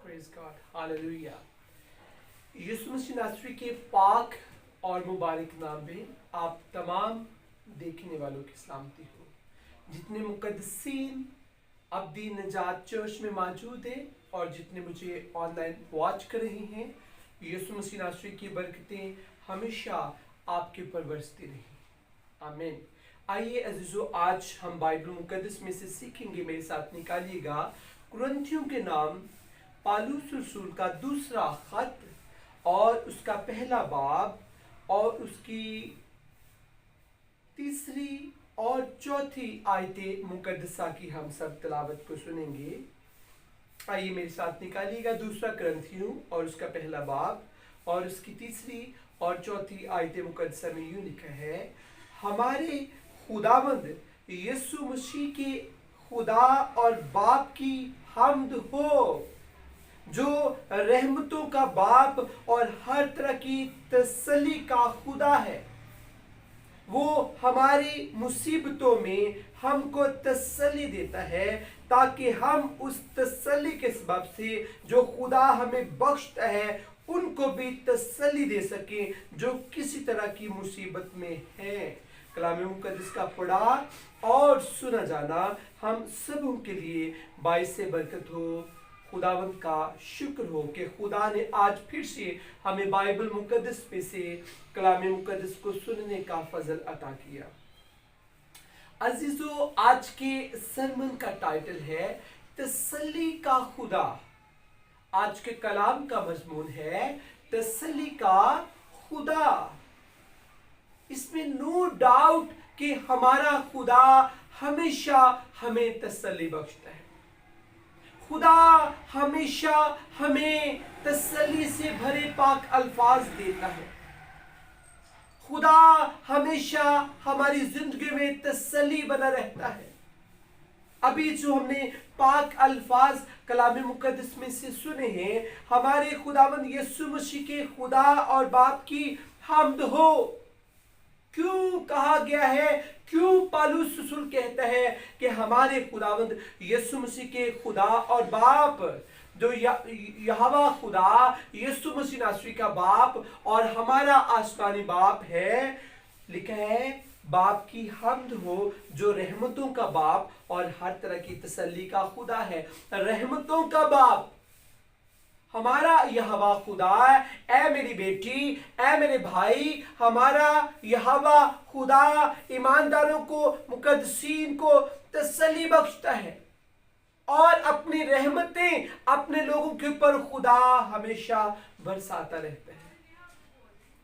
Praise God. Hallelujah. यीशु मसीह नासरी के पाक और मुबारक नाम में आप तमाम देखने वालों की सलामती हो। जितने मुकद्दसीन अब्दी नजात चर्च में मौजूद हैं और जितने मुझे ऑनलाइन वॉच कर रहे हैं, यीशु मसीह नासरी की बरकतें हमेशा आपके ऊपर बरसती रहें। आमीन। आइए अजीजों, आज हम बाइबल मुकद्दस में से सीखेंगे। मेरे साथ निकालिएगा कुरिन्थियों के नाम पौलुस रसूल का दूसरा खत और उसका पहला बाब और उसकी तीसरी और चौथी आयतें मुकद्दसा की हम सब तिलावत को सुनेंगे। आइए मेरे साथ निकालिएगा दूसरा कुरिन्थियों और उसका पहला बाब और उसकी तीसरी और चौथी आयतें मुकद्दसा में यूं लिखा है, हमारे खुदावंद यीशु मसीह के खुदा और बाप की हम्द हो, जो रहमतों का बाप और हर तरह की तसल्ली का खुदा है। वो हमारी मुसीबतों में हमको तसल्ली देता है ताकि हम उस तसल्ली के सबब से जो खुदा हमें बख्शता है उनको भी तसल्ली दे सकें जो किसी तरह की मुसीबत में हैं। कलाम मुकद्दस का पढ़ा और सुना जाना हम सबों के लिए बाइस बरकत हो। खुदावंद का शुक्र हो कि खुदा ने आज फिर से हमें बाइबल मुकद्दस में से कलाम मुकद्दस को सुनने का फजल अता किया। अजीजों, आज के सरमन का टाइटल है तसल्ली का खुदा। आज के कलाम का मजमून है तसल्ली का खुदा। इसमें नो डाउट कि हमारा खुदा हमेशा हमें तसल्ली बख्शता है। खुदा हमेशा हमें तसल्ली से भरे पाक अल्फाज देता है। खुदा हमेशा हमारी जिंदगी में तसल्ली बना रहता है। अभी जो हमने पाक अल्फाज कलाम मुकद्दस में से सुने हैं, हमारे खुदावंद यीशु मसीह के खुदा और बाप की हम्द हो। क्यों कहा गया है, क्यों पौलुस रसूल कहता है कि हमारे खुदावंद यीशु मसीह के खुदा और बाप, जो यहोवा खुदा यीशु मसीह नासरी का बाप और हमारा आसमानी बाप है, लिखा है बाप की हम्द हो जो रहमतों का बाप और हर तरह की तसल्ली का खुदा है। रहमतों का बाप हमारा यहोवा खुदा, ऐ मेरी बेटी, ऐ मेरे भाई, हमारा यहोवा खुदा ईमानदारों को, मुकद्दसीन को तसल्ली बख्शता है और अपनी रहमतें अपने लोगों के ऊपर खुदा हमेशा बरसाता रहता है।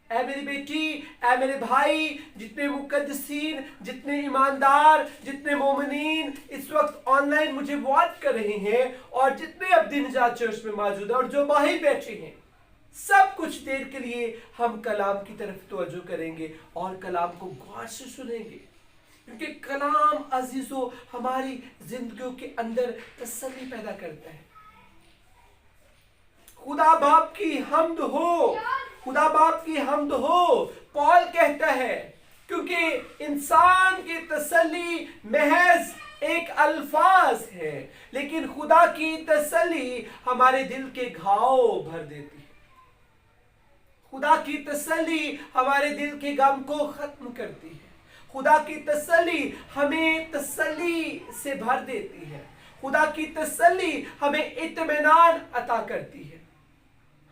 ऐ मेरी बेटी, ऐ मेरे भाई, जितने मुकद्दसीन, जितने ईमानदार, जितने मोमिनीन इस वक्त ऑनलाइन मुझे वॉच कर रहे हैं और जितने अब दिन चर्च में मौजूद हैं और जो बाहर बैठे हैं, सब कुछ देर के लिए हम कलाम की तरफ तवज्जो करेंगे और कलाम को गौर से सुनेंगे, क्योंकि कलाम अजीजों हमारी जिंदगियों के अंदर तसल्ली पैदा करता है। खुदा बाप की हम्द हो, खुदा बाप की हम्द हो। पौल कहता है, क्योंकि इंसान की तसल्ली महज एक अल्फाज है, लेकिन खुदा की तसल्ली हमारे दिल के घाव भर देती है। खुदा की तसल्ली हमारे दिल के गम को खत्म करती है। खुदा की तसल्ली हमें तसल्ली से भर देती है। खुदा की तसल्ली हमें इत्मीनान अता करती है।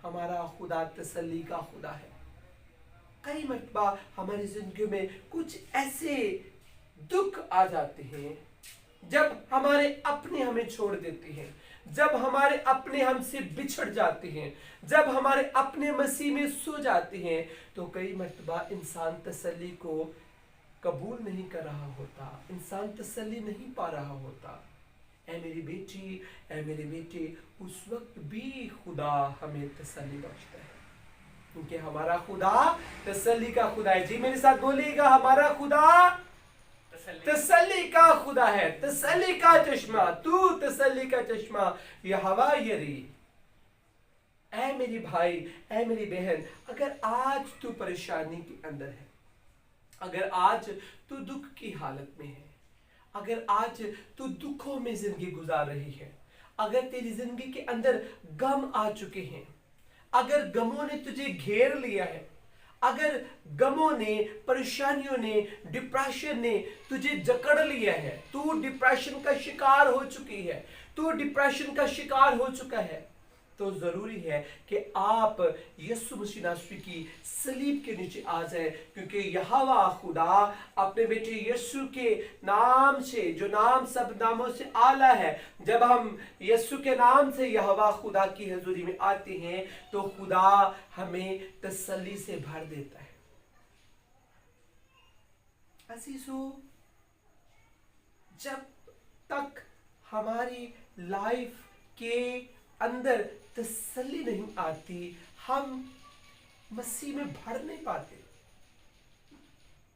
हमारा खुदा तसल्ली का खुदा है। कई मर्तबा हमारी जिंदगी में कुछ ऐसे दुख आ जाते हैं जब हमारे अपने हमें छोड़ देते हैं, जब हमारे अपने हमसे बिछड़ जाते हैं, जब हमारे अपने मसीह में सो जाते हैं, तो कई मर्तबा इंसान तसल्ली को कबूल नहीं कर रहा होता, इंसान तसल्ली नहीं पा रहा होता। ऐ मेरी बेटी, ऐ मेरे बेटे, उस वक्त भी खुदा हमें तसल्ली बख्शता है, क्योंकि हमारा खुदा तसल्ली का खुदा है। जी मेरे साथ बोलिएगा, हमारा खुदा तसल्ली का खुदा है, तसल्ली का चश्मा, तू तसल्ली का चश्मा यहोवा यरी। ऐ मेरी भाई, ऐ मेरी बहन, अगर आज तू परेशानी के अंदर है, अगर आज तू दुख की हालत में है, अगर आज तू दुखों में जिंदगी गुजार रही है, अगर तेरी जिंदगी के अंदर गम आ चुके हैं, अगर गमों ने तुझे घेर लिया है, अगर गमों ने, परेशानियों ने, डिप्रेशन ने तुझे जकड़ लिया है, तू डिप्रेशन का शिकार हो चुकी है, तू डिप्रेशन का शिकार हो चुका है, तो जरूरी है कि आप यीशु मसीह नासरी की सलीब के नीचे आ जाएं, क्योंकि यहोवा खुदा अपने बेटे यीशु के नाम से, जो नाम सब नामों से आला है, जब हम यीशु के नाम से यहोवा खुदा की हजूरी में आते हैं तो खुदा हमें तसल्ली से भर देता है। अजीजों, जब तक हमारी लाइफ के अंदर तसल्ली नहीं आती, हम मसीह में भर नहीं पाते।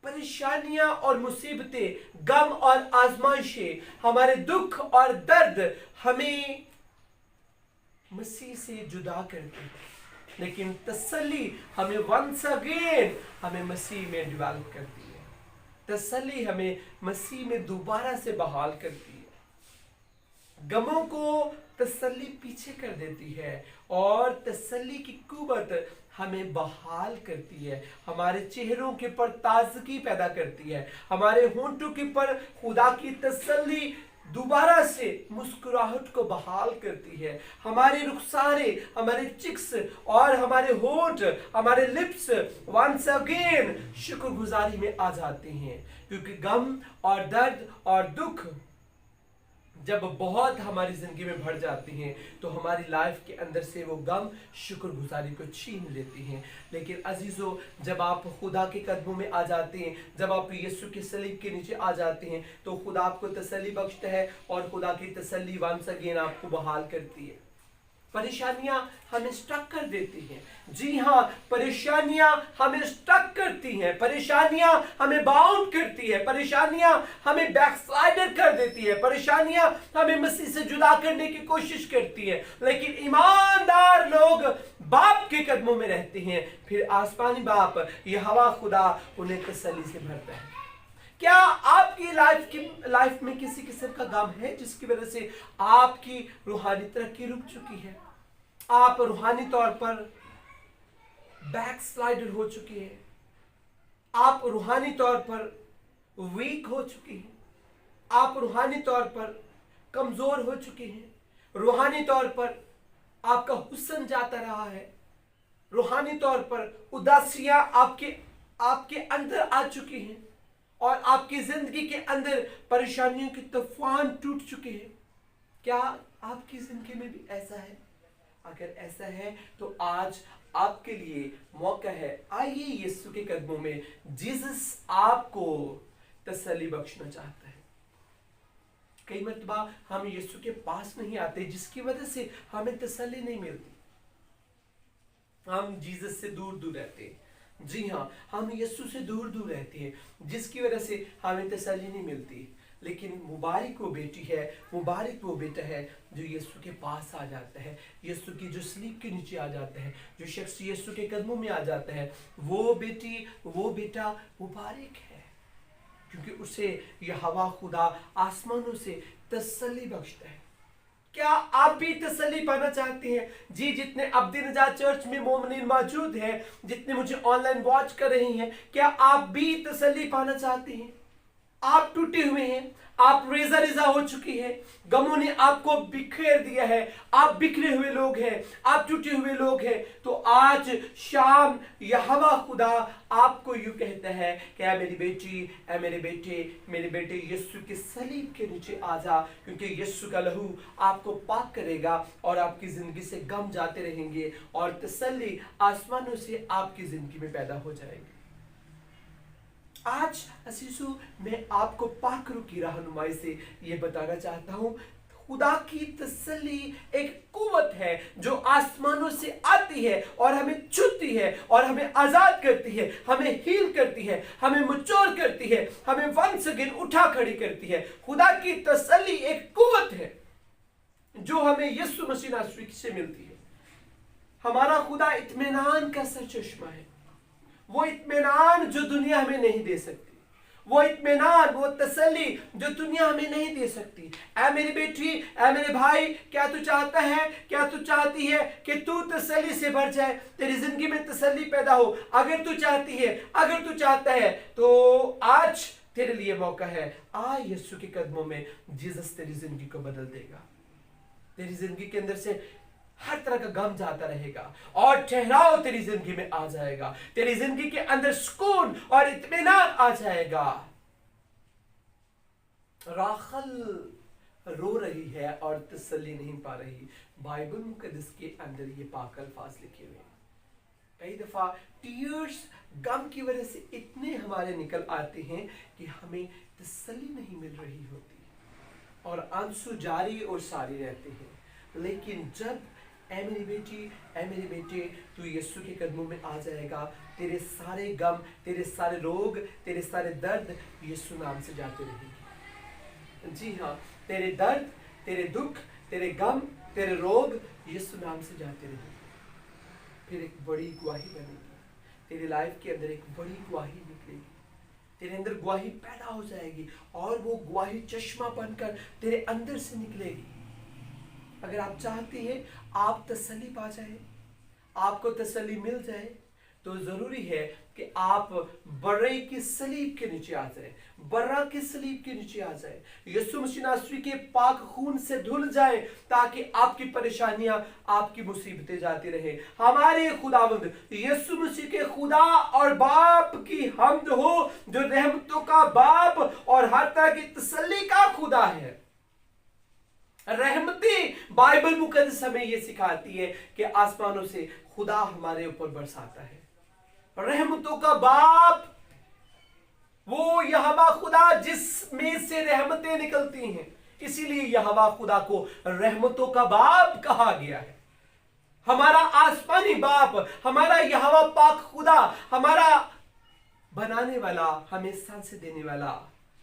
परेशानियां और मुसीबतें, गम और आजमाइशें, हमारे दुख और दर्द हमें मसीह से जुदा करते हैं, लेकिन तसल्ली हमें वंस अगेन हमें मसीह में डेवलप करती है। तसल्ली हमें मसीह में दोबारा से बहाल करती है। गमों को तसल्ली पीछे कर देती है और तसल्ली की कुव्वत हमें बहाल करती है, हमारे चेहरों के पर ताजगी पैदा करती है, हमारे होंठों के पर खुदा की तसल्ली दोबारा से मुस्कुराहट को बहाल करती है। हमारे रुखसारे, हमारे चिक्स और हमारे होंठ, हमारे लिप्स वंस अगेन शुक्रगुजारी में आ जाते हैं, क्योंकि गम और दर्द और दुख जब बहुत हमारी जिंदगी में भर जाती हैं तो हमारी लाइफ के अंदर से वो गम शुक्रगुजारी को छीन लेती हैं। लेकिन अजीजों, जब आप खुदा के कदमों में आ जाते हैं, जब आप यीशु के सलीब के नीचे आ जाते हैं, तो खुदा आपको तसल्ली बख्शता है और खुदा की तसल्ली वंस अगेन आपको बहाल करती है। परेशानियां हमें स्टक कर देती हैं। जी हाँ, परेशानियां हमें स्टक करती हैं, परेशानियां हमें बाउंड करती है, परेशानियां हमें बैकस्लाइडर कर देती है, परेशानियां हमें मसीह से जुदा करने की कोशिश करती है। लेकिन ईमानदार लोग बाप के कदमों में रहते हैं, फिर आसमानी बाप यहोवा खुदा उन्हें तसल्ली से भरता है। क्या आपकी लाइफ में किसी किस्म का गम है जिसकी वजह से आपकी रूहानी तरक्की रुक चुकी है? आप रूहानी तौर पर बैकस्लाइडर हो चुकी है, आप रूहानी तौर पर वीक हो चुकी हैं, आप रूहानी तौर पर कमजोर हो चुकी हैं, रूहानी तौर पर आपका हुस्न जाता रहा है, रूहानी तौर पर उदासियां आपके अंदर आ चुकी हैं और आपकी जिंदगी के अंदर परेशानियों के तूफान टूट चुके हैं। क्या आपकी जिंदगी में भी ऐसा है? अगर ऐसा है तो आज आपके लिए मौका है, आइए यीशु के कदमों में। जीसस आपको तसल्ली बख्शना चाहता है। कई मर्तबा हम यीशु के पास नहीं आते, जिसकी वजह से हमें तसल्ली नहीं मिलती, हम जीसस से दूर दूर रहते हैं। जी हाँ, हम यीशु से दूर दूर रहते हैं, जिसकी वजह से हमें तसल्ली नहीं मिलती। लेकिन मुबारक वो बेटी है, मुबारक वो बेटा है जो यीशु के पास आ जाता है, यीशु की जो सलीब के नीचे आ जाता है, जो शख्स यीशु के कदमों में आ जाता है, वो बेटी, वो बेटा मुबारक है, क्योंकि उसे यहोवा खुदा आसमानों से तसल्ली बख्शता है। क्या आप भी तसल्ली पाना चाहते हैं? जी, जितने अब्दी नजात चर्च में मोमिनीन मौजूद हैं, जितने मुझे ऑनलाइन वॉच कर रही हैं, क्या आप भी तसल्ली पाना चाहते हैं? आप टूटे हुए हैं, आप रेजा रेजा हो चुकी है, गमों ने आपको बिखेर दिया है, आप बिखरे हुए लोग हैं, आप टूटे हुए लोग हैं, तो आज शाम यहोवा खुदा आपको यूं कहता है कि ऐ मेरी बेटी, ऐ मेरे बेटे यीशु के सलीब के नीचे आ जा, क्योंकि यीशु का लहू आपको पाक करेगा और आपकी जिंदगी से गम जाते रहेंगे और तसल्ली आसमानों से आपकी जिंदगी में पैदा हो जाएगी। आज असीसु, मैं आपको पाक रूह की रहनुमाई से ये बताना चाहता हूँ, खुदा की तसल्ली एक कुव्वत है जो आसमानों से आती है और हमें छूती है और हमें आजाद करती है, हमें हील करती है, हमें मैच्योर करती है, हमें वंस अगेन उठा खड़ी करती है। खुदा की तसल्ली एक कुव्वत है जो हमें यीशु मसीह नासरी से मिलती है। हमारा खुदा इत्मीनान का सरचश्मा है, वो इत्मीनान जो दुनिया हमें नहीं दे सकती, वो इत्मीनान, वो तसल्ली जो दुनिया हमें नहीं दे सकती। ऐ मेरी बेटी, ऐ मेरे भाई, क्या तू चाहता है, क्या तू चाहती है कि तू तसल्ली से भर जाए, तेरी जिंदगी में तसल्ली पैदा हो? अगर तू चाहती है, अगर तू चाहता है, तो आज तेरे लिए मौका है। आ यीशु के कदमों में, जीसस तेरी जिंदगी को बदल देगा। तेरी जिंदगी के अंदर से हर तरह का गम जाता रहेगा और ठहराव तेरी जिंदगी में आ जाएगा। तेरी जिंदगी के अंदर सुकून और इत्मीनान आ जाएगा। राखल रो रही है और तसल्ली नहीं पा रही। बाइबल मुकद्दस के अंदर ये पाक अल्फाज लिखे हुए हैं। कई दफा टीयर्स गम की वजह से इतने हमारे निकल आते हैं कि हमें तसल्ली नहीं मिल रही होती और आंसू जारी और सारी रहते हैं। लेकिन जब ऐ मेरी बेटी, ऐ मेरे बेटे, तू यीशु के कदमों में आ जाएगा, तेरे सारे गम, तेरे सारे रोग, तेरे सारे दर्द यीशु नाम से जाते रहेंगे। जी हाँ, तेरे दर्द, तेरे दुख, तेरे गम, तेरे रोग यीशु नाम से जाते रहेंगे। फिर एक बड़ी गवाही बनेगी तेरी लाइफ के अंदर, एक बड़ी गवाही निकलेगी, तेरे अंदर गवाही पैदा हो जाएगी और वो गवाही चश्मा बनकर तेरे अंदर से निकलेगी। अगर आप चाहते हैं आप तसल्ली पा जाए, आपको तसल्ली मिल जाए, तो जरूरी है कि आप बर्रे की सलीब के नीचे आ जाए, बर्रा के सलीब के नीचे आ जाए, यीशु मसीह नासरी के पाक खून से धुल जाए, ताकि आपकी परेशानियां, आपकी मुसीबतें जाती रहे। हमारे खुदावंद यीशु मसीह के खुदा और बाप की हम्द हो, जो रहमतों का बाप और हर तरह की तसल्ली का खुदा है। रहमती बाइबल मुकद्दस हमें यह सिखाती है कि आसमानों से खुदा हमारे ऊपर बरसाता है। रहमतों का बाप वो यहोवा खुदा जिसमें से रहमतें निकलती हैं, इसीलिए यहोवा खुदा को रहमतों का बाप कहा गया है। हमारा आसमानी बाप, हमारा यहोवा पाक खुदा, हमारा बनाने वाला, हमें सांसें देने वाला,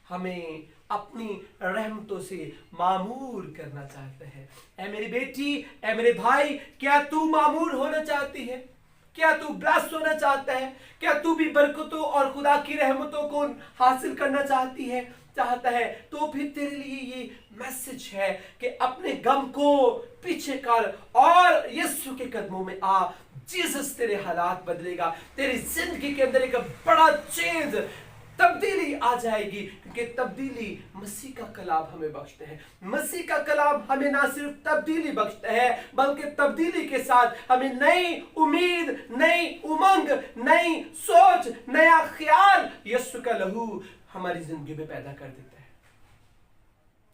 हमें अपनी रहमतों से मामूर करना चाहता है। ऐ मेरी बेटी, ऐ मेरे भाई, क्या तू मामूर होना चाहती है? क्या तू ब्लेस्ड होना चाहता है? क्या तू भी बरकतों और खुदा की रहमतों को हासिल करना चाहता है? तो फिर तेरे लिए ये मैसेज है कि अपने गम को पीछे कर और यीशु के कदमों में आ। जीसस तेरे हालात बदलेगा, तेरी जिंदगी के अंदर एक बड़ा चेंज, तब्दीली आ जाएगी, क्योंकि तब्दीली मसीह का कलाम हमें बख्शते हैं। मसीह का कलाम हमें ना सिर्फ तब्दीली बख्शता है, बल्कि तब्दीली के साथ हमें नई उम्मीद, नई उमंग, नई सोच, नया ख्याल यीशु का लहू हमारी जिंदगी में पैदा कर देता है।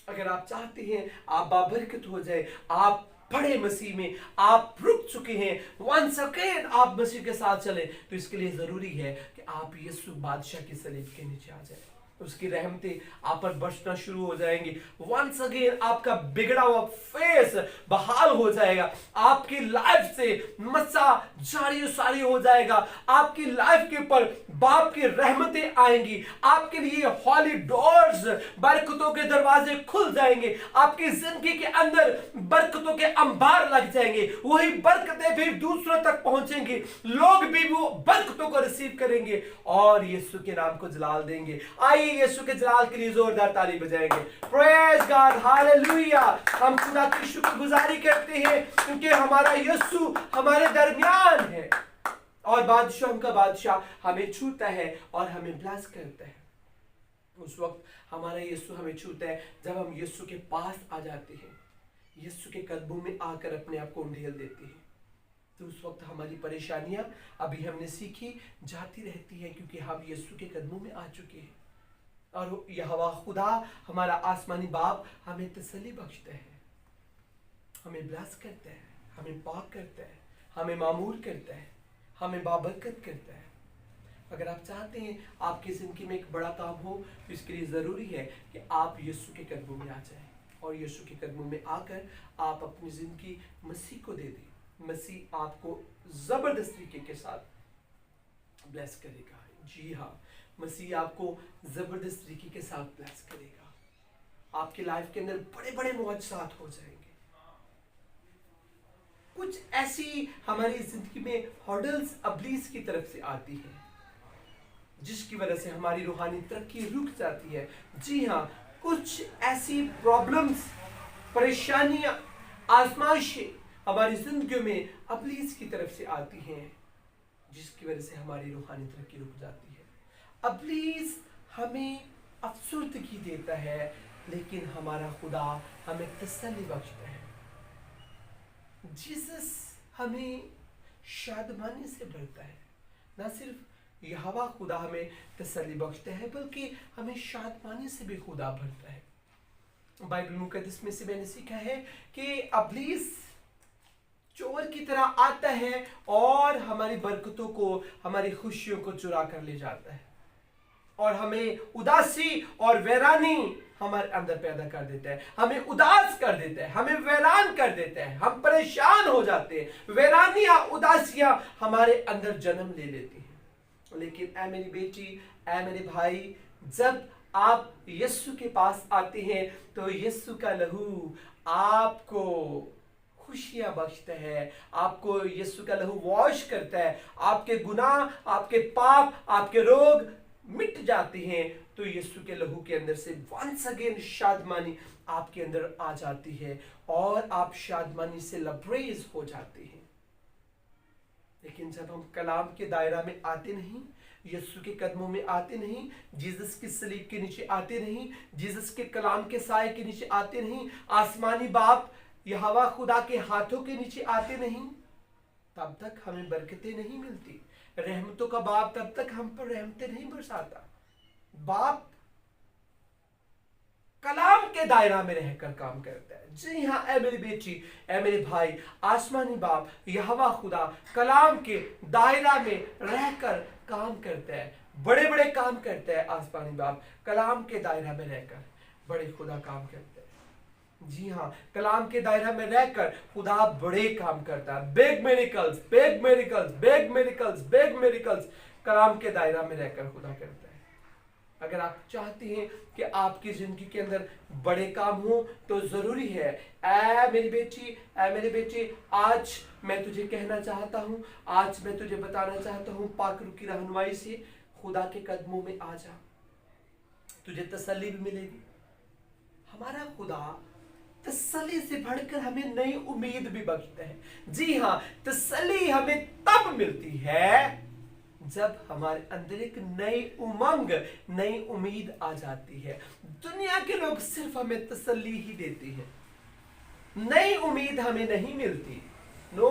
अगर आप चाहते हैं आप बाबरकत हो जाए, आप बड़े मसीह में आप रुक चुके हैं, वंस अगेन आप मसीह के साथ चलें, तो इसके लिए जरूरी है कि आप यीशु बादशाह की सलीब के नीचे आ जाए। उसकी रहमतें आप पर बरसना शुरू हो जाएंगी। वंस अगेन आपका बिगड़ा हुआ फेस बहाल हो जाएगा, आपकी लाइफ से मसा जारी सारी हो जाएगा, आपकी लाइफ के ऊपर बाप की रहमतें आएंगी, आपके लिए हॉली डोर्स, बरकतों के दरवाजे खुल जाएंगे, आपकी जिंदगी के अंदर बरकतों के अंबार लग जाएंगे। वही बरकतें फिर दूसरों तक पहुंचेंगी, लोग भी वो बरकतों को रिसीव करेंगे और यीशु के नाम को जलाल देंगे। आइए यीशु के जलाल के लिए जोरदार ताली बजाएंगे। Praise God, hallelujah. हम खुदा की शुक्रगुजारी करते हैं क्योंकि हमारा यीशु हमारे दरमियान है और बादशाह का बादशाह हमें छूता है और हमें ब्लेस करता है। उस वक्त हमारा यीशु हमें छूता है जब हम यीशु के पास आ जाते हैं, यीशु के कदमों में आकर अपने आप को उंडेल देते हैं। तो उस वक्त हमारी परेशानियां अभी हमने सीखी जाती रहती हैं, क्योंकि हम यीशु के कदमों में आ चुके हैं और यहोवा खुदा हमारा आसमानी बाप हमें तसल्ली बख्शता है, हमें ब्लेस करता है, हमें पाक करता है, हमें मामूर करता है, हमें बाबरकत करता है। अगर आप चाहते हैं आपकी जिंदगी में एक बड़ा काम हो, तो इसके लिए जरूरी है कि आप यीशु के कदमों में आ जाएं और यीशु के कदमों में आकर आप अपनी जिंदगी मसीह को दे दें। मसीह आपको जबरदस्त तरीके के साथ ब्लेस करेगा। जी हाँ, मसीह आपको जबरदस्त तरीके के साथ ब्लेस करेगा। आपकी लाइफ के अंदर बड़े बड़े मुआजिज़ात हो जाएंगे। कुछ ऐसी हमारी जिंदगी में हर्डल्स इब्लीस की तरफ से आती है जिसकी वजह से हमारी रूहानी तरक्की रुक जाती है। जी हाँ, कुछ ऐसी प्रॉब्लम्स, परेशानियां, आजमाइशें हमारी जिंदगी में इब्लीस की तरफ से आती हैं, जिसकी वजह से हमारी रूहानी तरक्की रुक जाती है। इब्लीस हमें अफसुर्दगी देता है, लेकिन हमारा खुदा हमें तसल्ली बख्शता है। जीसस हमें शादमानी से भरता है। ना सिर्फ यहोवा खुदा हमें तसल्ली बख्शता है, बल्कि हमें शादमानी से भी खुदा भरता है। बाइबल मुकद्दस में से मैंने सीखा है कि इब्लीस चोर की तरह आता है और हमारी बरकतों को, हमारी खुशियों को चुरा कर ले जाता है, और हमें उदासी और वैरानी हमारे अंदर पैदा कर देता है, हमें उदास कर देता है, हमें वैरान कर देता है, हम परेशान हो जाते हैं, वैरानियां, उदासियां हमारे अंदर जन्म ले लेती हैं। लेकिन ऐ मेरी बेटी, ऐ मेरे भाई, जब आप यीशु के पास आते हैं तो यीशु का लहू आपको खुशियां बख्शता है, आपको यीशु का लहू वॉश करता है, आपके गुनाह, आपके पाप, आपके रोग मिट जाते हैं। तो यीशु के लहू के अंदर से वंस अगेन शादमानी आपके अंदर आ जाती है और आप शादमानी से लबरेज हो जाते हैं। लेकिन जब हम कलाम के दायरा में आते नहीं, यीशु के कदमों में आते नहीं, जीसस की सलीब के नीचे आते नहीं, जीसस के कलाम के साए के नीचे आते नहीं, आसमानी बाप यहोवा खुदा के हाथों के नीचे आते नहीं, तब तक हमें बरकतें नहीं मिलती। रहमतों का बाप तब तक हम पर रहमतें नहीं बरसाता। बाप कलाम के दायरा में रहकर काम करता है। जी हाँ ऐ मेरी बेटी, ऐ मेरे भाई, आसमानी बाप यहोवा खुदा कलाम के दायरा में रहकर काम करता है, बड़े बड़े काम करता है। आसमानी बाप कलाम के दायरा में रहकर बड़े खुदा काम करता है। जी हाँ, कलाम के दायरा में रहकर खुदा बड़े काम करता है। Big miracles, big miracles, big miracles, big miracles कलाम के दायरा में रहकर खुदा करता है। अगर आप चाहते हैं कि आपकी जिंदगी के अंदर बड़े काम हो, तो जरूरी है ऐ मेरी बेटी, ऐ मेरे बेटे, आज मैं तुझे कहना चाहता हूं, आज मैं तुझे बताना चाहता हूं, पाक रूह की रहनुमाई से खुदा के कदमों में आ जा, तुझे तसल्ली भी मिलेगी। हमारा खुदा तसल्ली से बढ़कर हमें नई उम्मीद भी बख्शता है। जी हाँ, तसल्ली हमें तब मिलती है जब हमारे अंदर एक नई उमंग, नई उम्मीद आ जाती है। दुनिया के लोग सिर्फ हमें तसल्ली ही देते हैं, नई उम्मीद हमें नहीं मिलती। नो,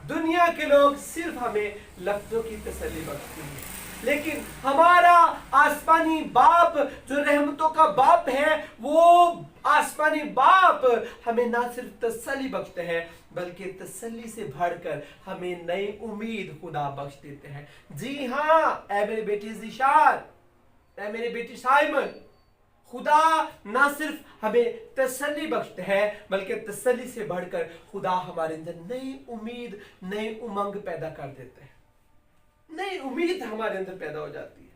दुनिया के लोग सिर्फ हमें लफ्जों की तसल्ली बख्शते हैं, लेकिन हमारा आसमानी बाप जो रहमतों का बाप है, वो आसमानी बाप हमें ना सिर्फ तसल्ली बख्शते हैं, बल्कि तसल्ली से बढ़कर हमें नई उम्मीद खुदा बख्श देते हैं। जी हाँ ऐ मेरे बेटी ज़िशान, ऐ मेरे बेटी साइमन, खुदा ना सिर्फ हमें तसल्ली बख्शते हैं, बल्कि तसल्ली से बढ़कर खुदा हमारे अंदर नई उम्मीद, नई उमंग पैदा कर देते हैं। नई उम्मीद हमारे अंदर पैदा हो जाती है,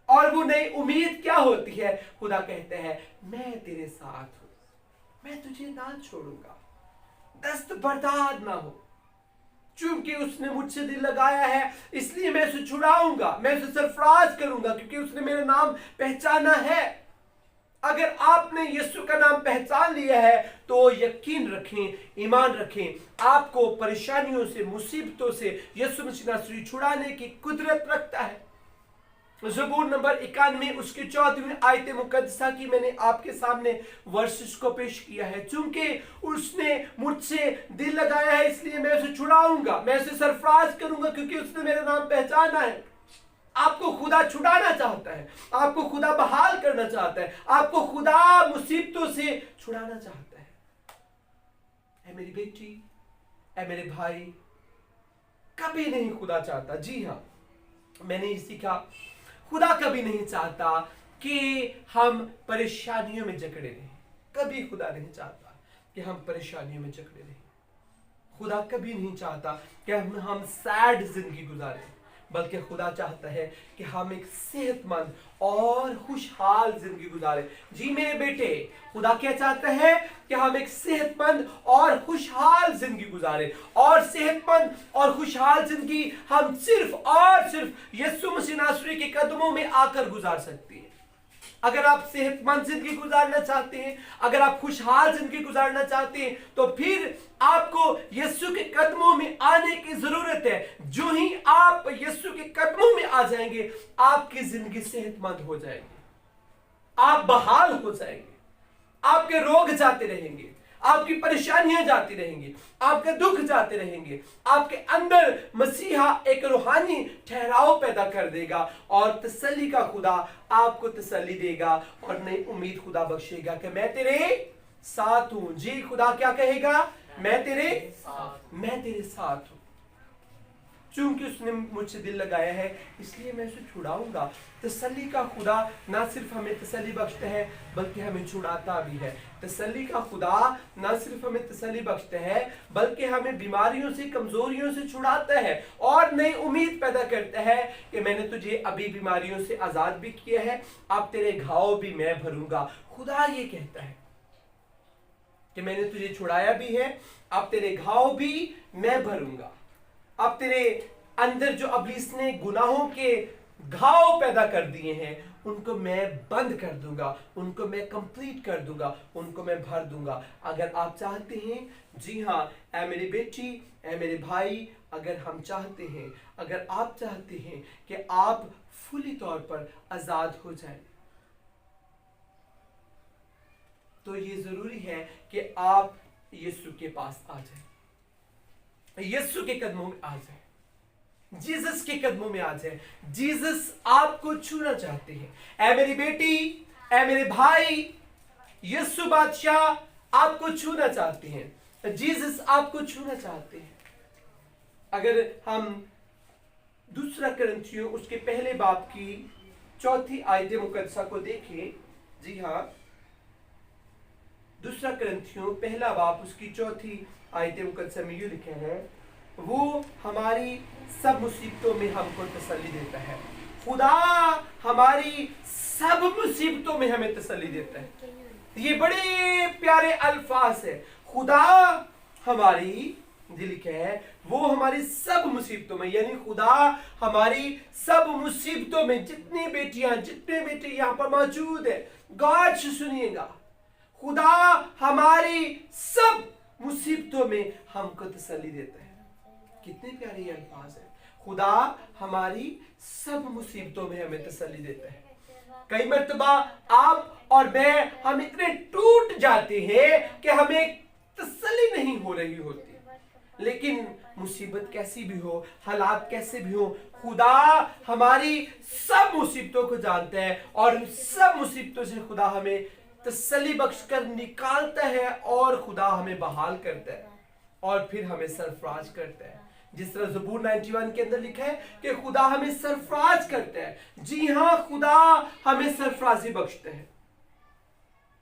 और वो नई उम्मीद क्या होती है? खुदा कहते हैं मैं तेरे साथ हूं, मैं तुझे ना छोड़ूंगा, दस्त बर्दार ना हो, चूंकि उसने मुझसे दिल लगाया है इसलिए मैं उसे छुड़ाऊंगा, मैं उसे सरफराज करूंगा, क्योंकि उसने मेरा नाम पहचाना है। अगर आपने यीशु का नाम पहचान लिया है तो यकीन रखें, ईमान रखें, आपको परेशानियों से, मुसीबतों से यीशु मसीह नासरी छुड़ाने की कुदरत रखता है। ज़बूर नंबर 91 उसकी 14वीं आयत मुकद्दसा की मैंने आपके सामने वर्सेस को पेश किया है। चूंकि उसने मुझसे दिल लगाया है इसलिए मैं उसे छुड़ाऊंगा, मैं उसे सरफराज करूंगा, क्योंकि उसने मेरा नाम पहचाना है। आपको खुदा छुड़ाना चाहता है, आपको खुदा बहाल करना चाहता है, आपको खुदा मुसीबतों से छुड़ाना चाहता है। ऐ मेरी बेटी, ऐ मेरे भाई, कभी नहीं खुदा चाहता, जी हाँ मैंने ये सीखा, खुदा कभी नहीं चाहता कि हम परेशानियों में जकड़े रहें। कभी खुदा नहीं चाहता कि हम परेशानियों में जकड़े रहें। खुदा कभी नहीं चाहता कि हम सैड जिंदगी गुजारें। بلکہ خدا چاہتا ہے کہ ہم ایک صحت مند اور خوشحال زندگی گزارے. جی میرے بیٹے، خدا کیا چاہتا ہے کہ ہم ایک صحت مند اور خوشحال زندگی گزارے. اور صحت مند اور خوشحال زندگی ہم صرف اور صرف یسوع مسیح ناصری کے قدموں میں آ کر گزار سکتے ہیں. اگر آپ صحت مند زندگی گزارنا چاہتے ہیں، اگر آپ خوشحال زندگی گزارنا چاہتے ہیں، تو پھر آپ کو یسوع کے قدموں میں آنے کی ضرورت ہے. جو ہی آپ یسوع کے قدموں میں آ جائیں گے، آپ کی زندگی صحت مند ہو جائے گی، آپ بحال ہو جائیں گے، آپ کے روگ جاتے رہیں گے، آپ کی پریشانیاں جاتی رہیں گی، آپ کے دکھ جاتے رہیں گے. آپ کے اندر مسیحا ایک روحانی ٹھہراؤ پیدا کر دے گا، اور تسلی کا خدا آپ کو تسلی دے گا اور نئی امید خدا بخشے گا کہ میں تیرے ساتھ ہوں. جی خدا کیا کہے گا؟ میں تیرے ساتھ ہوں. چونکہ اس نے مجھ سے دل لگایا ہے اس لیے میں اسے چھڑاؤں گا. تسلی کا خدا نہ صرف ہمیں تسلی بخشتا ہے بلکہ ہمیں چھڑاتا بھی ہے. تسلی کا خدا نہ صرف ہمیں تسلی بخشتا ہے بلکہ ہمیں بیماریوں سے، کمزوریوں سے چھڑاتا ہے اور نئی امید پیدا کرتا ہے کہ میں نے تجھے ابھی بیماریوں سے آزاد بھی کیا ہے، اب تیرے گھاؤ بھی میں بھروں گا. خدا یہ کہتا ہے کہ میں نے تجھے چھڑایا بھی ہے، اب تیرے گھاؤ بھی میں بھروں گا. اب تیرے اندر جو ابلیس نے گناہوں کے گھاؤ پیدا کر دیے ہیں ان کو میں بند کر دوں گا، ان کو میں کمپلیٹ کر دوں گا، ان کو میں بھر دوں گا. اگر آپ چاہتے ہیں، جی ہاں اے میری بیٹی، اے میرے بھائی، اگر ہم چاہتے ہیں، اگر آپ چاہتے ہیں کہ آپ فلی طور پر آزاد ہو جائیں، تو یہ ضروری ہے کہ آپ یسوع کے پاس آ جائیں، یسوع کے قدموں میں آ جائیں، جیزس کے قدموں میں آ جائیں. جیزس آپ کو چھونا چاہتے ہیں. اے میری بیٹی، اے میرے بھائی، یسوع بادشاہ آپ کو چھونا چاہتے ہیں، جیزس آپ کو چھونا چاہتے ہیں. اگر ہم دوسرا کرنتھیوں اس کے پہلے باب کی 4 آیت مقدسہ کو دیکھیں، جی ہاں دوسرا کرنتھیوں پہلا باب اس کی 4 آیت مقدسہ میں یہ لکھا ہے، وہ ہماری سب مصیبتوں میں ہم کو تسلی دیتا ہے. خدا ہماری سب مصیبتوں میں ہمیں تسلی دیتا ہے. یہ بڑے پیارے الفاظ ہے. خدا ہماری دل کے ہے، وہ ہماری سب مصیبتوں میں، یعنی خدا ہماری سب مصیبتوں میں. جتنی بیٹیاں، جتنے بیٹے یہاں پر موجود ہیں، غور سے سنیے گا، خدا ہماری سب مصیبتوں میں ہم کو تسلی دیتا ہے. کتنے پیارے یہ الفاظ ہیں. خدا ہماری سب مصیبتوں میں ہمیں تسلی دیتا ہے. کئی مرتبہ آپ اور میں ہم اتنے ٹوٹ جاتے ہیں کہ ہمیں تسلی نہیں ہو رہی ہوتی، لیکن مصیبت کیسی بھی ہو، حالات کیسے بھی ہو، خدا ہماری سب مصیبتوں کو جانتا ہے اور ان سب مصیبتوں سے خدا ہمیں تسلی بخش کر نکالتا ہے اور خدا ہمیں بحال کرتا ہے اور پھر ہمیں سرفراز کرتا ہے. جس طرح زبور 91 کے اندر لکھا ہے کہ خدا ہمیں سرفراز کرتا ہے. جی ہاں خدا ہمیں سرفرازی بخشتا ہے،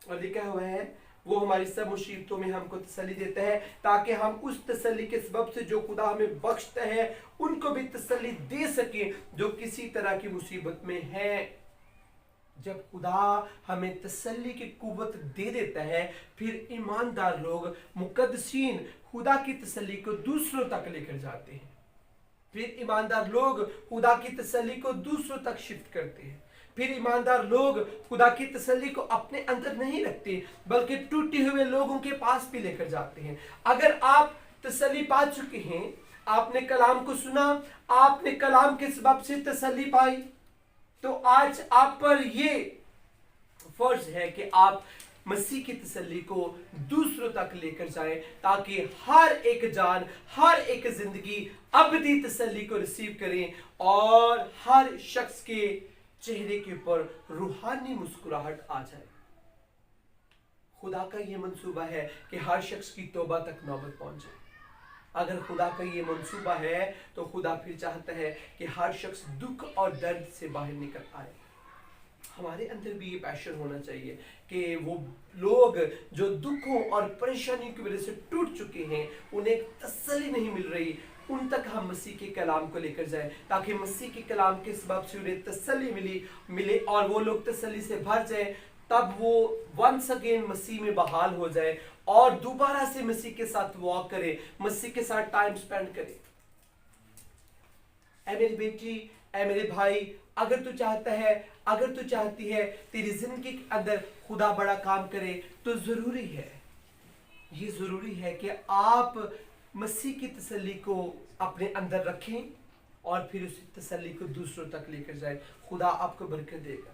اور لکھا ہوا ہے وہ ہماری سب مصیبتوں میں ہم کو تسلی دیتا ہے تاکہ ہم اس تسلی کے سبب سے جو خدا ہمیں بخشتا ہے ان کو بھی تسلی دے سکیں جو کسی طرح کی مصیبت میں ہیں. جب خدا ہمیں تسلی کی قوت دے دیتا ہے، پھر ایماندار لوگ، مقدسین، خدا کی تسلی کو دوسروں تک لے کر جاتے ہیں. پھر ایماندار لوگ خدا کی تسلی کو دوسروں تک شفٹ کرتے ہیں. پھر ایماندار لوگ خدا کی تسلی کو اپنے اندر نہیں رکھتے بلکہ ٹوٹے ہوئے لوگوں کے پاس بھی لے کر جاتے ہیں. اگر آپ تسلی پا چکے ہیں، آپ نے کلام کو سنا، آپ نے کلام کے سبب سے تسلی پائی، تو آج آپ پر یہ فرض ہے کہ آپ مسیح کی تسلی کو دوسروں تک لے کر جائیں تاکہ ہر ایک جان، ہر ایک زندگی ابدی تسلی کو ریسیو کریں اور ہر شخص کے چہرے کے اوپر روحانی مسکراہٹ آ جائے. خدا کا یہ منصوبہ ہے کہ ہر شخص کی توبہ تک نوبت پہنچے. اگر خدا کا یہ منصوبہ ہے تو خدا پھر چاہتا ہے کہ ہر شخص دکھ اور درد سے باہر نکل آئے. हमारे अंदर भी ये पैशन होना चाहिए कि वो लोग जो दुखों और परेशानियों की वजह से टूट चुके हैं, उन्हें एक तसल्ली नहीं मिल रही, उन तक हम मसीह के कलाम को लेकर जाएं, ताकि मसीह के कलाम के सबब से उन्हें तसल्ली मिले और वो लोग तसल्ली से भर जाएं। तब वो वंस अगेन मसीह में बहाल हो जाए और दोबारा से मसीह के साथ वॉक करे, मसीह के साथ टाइम स्पेंड करे। ऐ मेरी बेटी, ऐ मेरे भाई, अगर तू चाहता है, अगर तू चाहती है तेरी जिंदगी के अंदर खुदा बड़ा काम करे, तो जरूरी है, ये जरूरी है कि आप मसीह की तसल्ली को अपने अंदर रखें और फिर उस तसल्ली को दूसरों तक लेकर जाए। खुदा आपको बरकत देगा,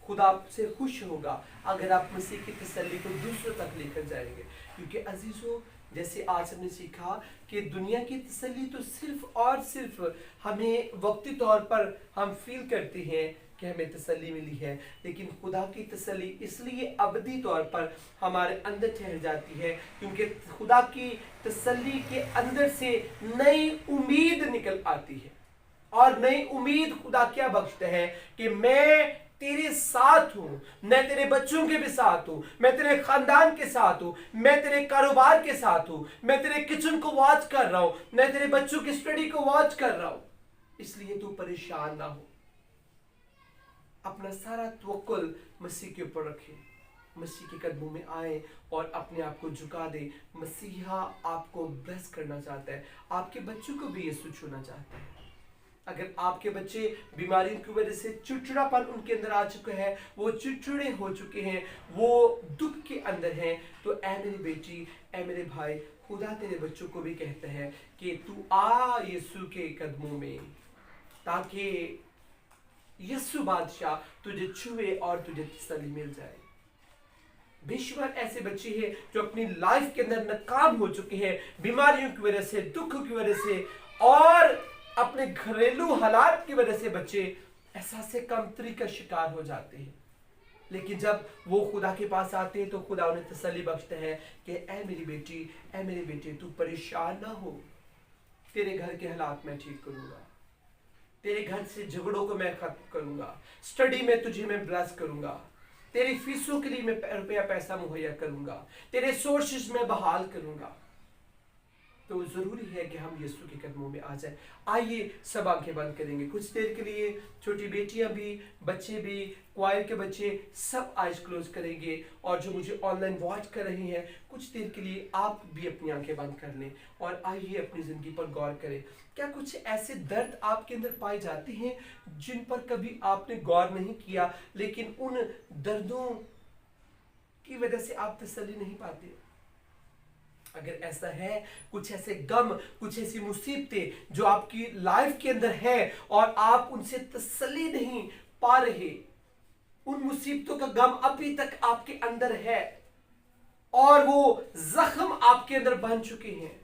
खुदा आपसे खुश होगा अगर आप मसीह की तसल्ली को दूसरों तक लेकर जाएंगे। क्योंकि अजीजों, जैसे आज हमने सीखा कि दुनिया की तसल्ली तो सिर्फ और सिर्फ हमें वक्ती तौर पर हम फील करते हैं कि हमें तसल्ली मिली है, लेकिन खुदा की तसल्ली इसलिए अबदी तौर पर हमारे अंदर ठहर जाती है क्योंकि खुदा की तसल्ली के अंदर से नई उम्मीद निकल आती है। और नई उम्मीद खुदा क्या बख्शता है कि मैं तेरे साथ हूं, मैं तेरे बच्चों के भी साथ हूं, मैं तेरे खानदान के साथ हूं, मैं तेरे कारोबार के साथ हूं, मैं तेरे किचन को वॉच कर रहा हूं, मैं तेरे बच्चों की स्टडी को वॉच कर रहा हूं। इसलिए तू परेशान ना हो, अपना सारा तवक्कुल मसीह के ऊपर रखे, मसीह के कदमों में आए और अपने आप को झुका दे। मसीहा आपको ब्लेस करना चाहता है, आपके बच्चों को भी यीशु छूना चाहता है। अगर आपके बच्चे बीमारियों की वजह से चिड़चिड़ापन उनके अंदर आ चुका है, वो चिड़चिड़े हो चुके हैं, वो दुख के अंदर हैं, तो ऐ मेरी बेटी, ऐ मेरे भाई, खुदा तेरे बच्चों को भी कहता है कि तू आ यीशु के कदमों में, ताकि यीशु बादशाह तुझे छुए और तुझे तसल्ली मिल जाए। बेशुमार ऐसे बच्चे हैं जो अपनी लाइफ के अंदर नाकाम हो चुके हैं बीमारियों की वजह से, दुख की वजह से और अपने घरेलू हालात की वजह से बच्चे एहसास कमतरी का शिकार हो जाते हैं। लेकिन जब वो खुदा के पास आते हैं तो खुदा उन्हें तसल्ली बख्शता है कि ऐ मेरी बेटी, ऐ मेरे बेटे, तू परेशान ना हो, तेरे घर के हालात मैं ठीक करूंगा, तेरे घर से झगड़ों को मैं खत्म करूंगा, स्टडी में तुझे मैं ब्लेस करूंगा, तेरी फीसों के लिए मैं रुपया पैसा मुहैया करूंगा, तेरे सोर्सेस में बहाल करूंगा। तो जरूरी है कि हम यीशु के कदमों में आ जाए। आइए सब आंखें बंद करेंगे कुछ देर के लिए, छोटी बेटियां भी, बच्चे भी, क्वायर के बच्चे सब आइज क्लोज करेंगे, और जो मुझे ऑनलाइन वॉच कर रही हैं कुछ देर के लिए आप भी अपनी आंखें बंद कर लें और आइए अपनी जिंदगी पर गौर करें। क्या कुछ ऐसे दर्द आपके अंदर पाए जाते हैं जिन पर कभी आपने गौर नहीं किया, लेकिन उन दर्दों की वजह से आप तसल्ली नहीं पाते? अगर ऐसा है, कुछ ऐसे गम, कुछ ऐसी मुसीबतें जो आपकी लाइफ के अंदर है और आप उनसे तसल्ली नहीं पा रहे, उन मुसीबतों का गम अभी तक आपके अंदर है और वो जख्म आपके अंदर बन चुके हैं,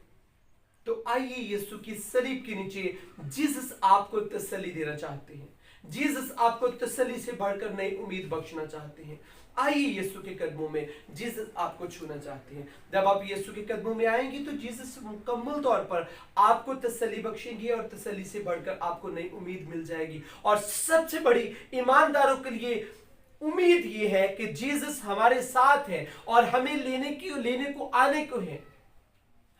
तो आइए यीशु की सलीब के नीचे जीसस आपको तसल्ली देना चाहते हैं। जीसस आपको तसल्ली से बढ़कर नई उम्मीद बख्शना चाहते हैं। आइए यीशु के कदमों में, जीसस आपको छूना चाहते हैं। जब आप यीशु के कदमों में आएंगे तो जीसस मुकम्मल तौर पर आपको तसल्ली बख्शेंगे और तसल्ली से बढ़कर आपको नई उम्मीद मिल जाएगी। और सबसे बड़ी ईमानदारों के लिए उम्मीद ये है कि जीसस हमारे साथ है और हमें लेने को आने को है।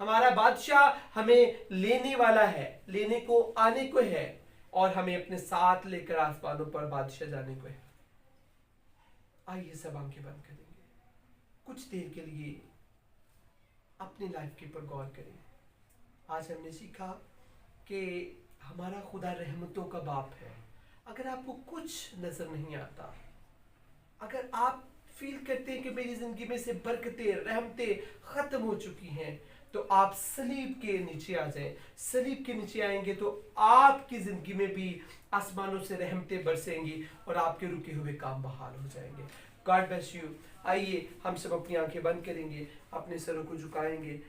हमारा बादशाह हमें लेने वाला है, लेने को आने को है और हमें अपने साथ लेकर आसमानों पर बादशाह जाने को है। आइए सब आंखें बंद करेंगे, कुछ देर के लिए अपनी लाइफ के ऊपर गौर करें। आज हमने सीखा कि हमारा खुदा रहमतों का बाप है। अगर आपको कुछ नजर नहीं आता, अगर आप फील करते हैं कि मेरी जिंदगी में से बरकतें, रहमतें खत्म हो चुकी हैं, तो आप सलीब के नीचे आ जाएं। सलीब के नीचे आएंगे तो आपकी जिंदगी में भी आसमानों से रहमतें बरसेंगी और आपके रुके हुए काम बहाल हो जाएंगे। God bless you. आइए हम सब अपनी आंखें बंद करेंगे, अपने सरों को झुकाएंगे